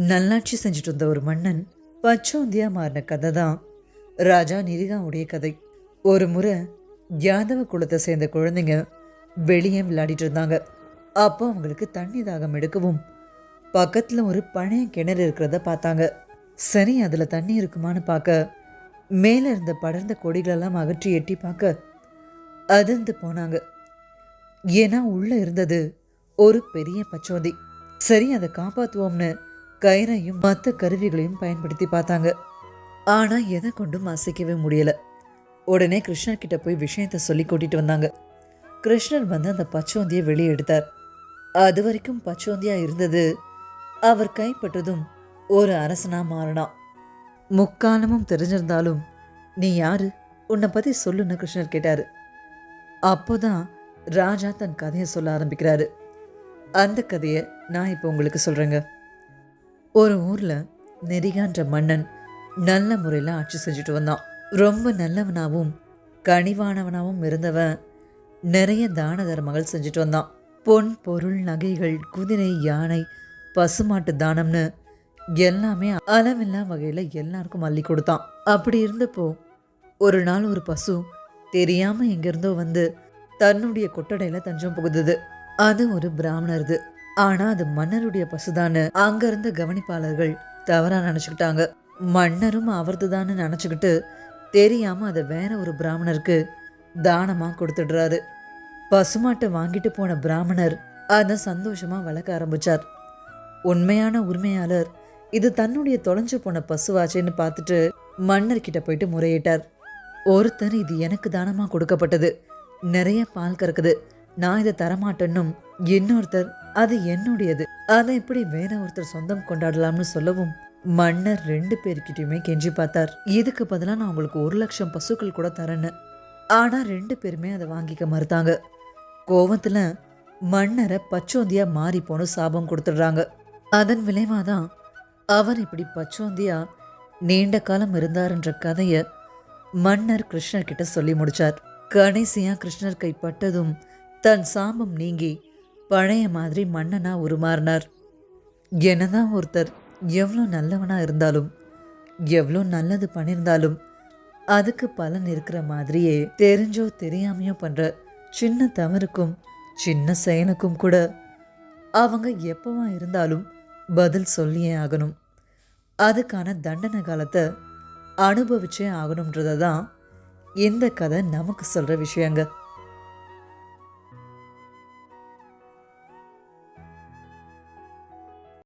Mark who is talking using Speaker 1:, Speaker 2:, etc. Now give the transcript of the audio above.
Speaker 1: நல்லாட்சி செஞ்சுட்டு இருந்த ஒரு மன்னன் பச்சோந்தியா மாறின கதை தான் ராஜா நிரிகாவுடைய கதை. ஒரு முறை யாதவ குலத்தை சேர்ந்த குழந்தைங்க வெளியே விளையாடிட்டு இருந்தாங்க. அப்போ அவங்களுக்கு தண்ணி தாகம் எடுக்கவும் பக்கத்தில் ஒரு பழைய கிணறு இருக்கிறத பார்த்தாங்க. சரி, அதில் தண்ணி இருக்குமான்னு பார்க்க மேலே இருந்த படர்ந்த கொடிகளெல்லாம் அகற்றி எட்டி பார்க்க அதிர்ந்து போனாங்க. ஏன்னா உள்ளே இருந்தது ஒரு பெரிய பச்சோந்தி. சரி, அதை காப்பாற்றுவோம்னு கயிறையும் மற்ற கருவிகளையும் பயன்படுத்தி பார்த்தாங்க. ஆனால் எதை கொண்டும் அசைக்கவே முடியல. உடனே கிருஷ்ணர்கிட்ட போய் விஷயத்த சொல்லி கூட்டிட்டு வந்தாங்க. கிருஷ்ணர் வந்து அந்த பச்சோந்தியை வெளியே எடுத்தார். அது வரைக்கும் பச்சோந்தியா இருந்தது அவர் கைப்பற்றதும் ஒரு அரசனா மாறினான். முக்காலமும் தெரிஞ்சிருந்தாலும் நீ யாரு, உன்னை பற்றி சொல்லுன்னு கிருஷ்ணர் கேட்டாரு. அப்போதான் ராஜா தன் கதையை சொல்ல ஆரம்பிக்கிறாரு. அந்த கதையை நான் இப்போ உங்களுக்கு சொல்கிறேங்க. ஒரு ஊரில் நெரிகான்ற மன்னன் நல்ல முறையில் ஆட்சி செஞ்சுட்டு வந்தான். ரொம்ப நல்லவனாகவும் கனிவானவனாகவும் இருந்தவன் நிறைய தான தர்மங்கள் செஞ்சுட்டு வந்தான். பொன், பொருள், நகைகள், குதிரை, யானை, பசுமாட்டு தானம்னு எல்லாமே அளவில்லா வகையில் எல்லாருக்கும் அள்ளி கொடுத்தான். அப்படி இருந்தப்போ ஒரு நாள் ஒரு பசு தெரியாமல் எங்கேருந்தோ வந்து தன்னுடைய கொட்டடையில் தஞ்சம் புகுந்தது. அது ஒரு பிராமணருது. ஆனால் அது மன்னருடைய பசுதான்னு அங்கே இருந்த கவனிப்பாளர்கள் தவறாக நினச்சிக்கிட்டாங்க. மன்னரும் அவரது தான்னு நினச்சிக்கிட்டு தெரியாமல் அதை வேற ஒரு பிராமணருக்கு தானமாக கொடுத்துடுறாரு. பசுமாட்டை வாங்கிட்டு போன பிராமணர் அதை சந்தோஷமாக வளர்க்க ஆரம்பித்தார். உண்மையான உரிமையாளர் இது தன்னுடைய தொலைஞ்சு போன பசுவாச்சேன்னு பார்த்துட்டு மன்னர்கிட்ட போயிட்டு முறையிட்டார். ஒருத்தர் இது எனக்கு தானமாக கொடுக்கப்பட்டது, நிறைய பால் கறக்குது, நான் இதை தரமாட்டேன்னும் இன்னொருத்தர் அது என்னுடையது, அதை எப்படி வேற ஒருத்தர் சொந்தம் கொண்டாடலாம்னு சொல்லவும் மன்னர் 2 பேர்கிட்டயுமே கெஞ்சி பார்த்தார். இதுக்கு பதிலாக நான் உங்களுக்கு 1,00,000 பசுக்கள் கூட தரேன்னு. ஆனால் 2 பேருமே அதை வாங்கிக்க மறுத்தாங்க. கோவத்தில் மன்னரை பச்சோந்தியா மாறி போன சாபம் கொடுத்துடுறாங்க. அதன் விளைவாதான் அவர் இப்படி பச்சோந்தியா நீண்ட காலம் இருந்தாருன்ற கதையை மன்னர் கிருஷ்ணர்கிட்ட சொல்லி முடிச்சார். கடைசியா கிருஷ்ணர் கைப்பட்டதும் தன் சாபம் நீங்கி பழைய மாதிரி மன்னனா உருமாறினார். என்னதான் ஒருத்தர் எவ்வளோ நல்லவனா இருந்தாலும் எவ்வளோ நல்லது பண்ணியிருந்தாலும் அதுக்கு பலன் இருக்கிற மாதிரியே தெரிஞ்சோ தெரியாமையோ பண்ற சின்ன தவறுக்கும் சின்ன செயலுக்கும் கூட அவங்க எப்பவா இருந்தாலும் பதில் சொல்லியே ஆகணும். அதுக்கான தண்டனை காலத்தை அனுபவிச்சே ஆகணுன்றதை தான் இந்த கதை நமக்கு சொல்கிற விஷயங்க.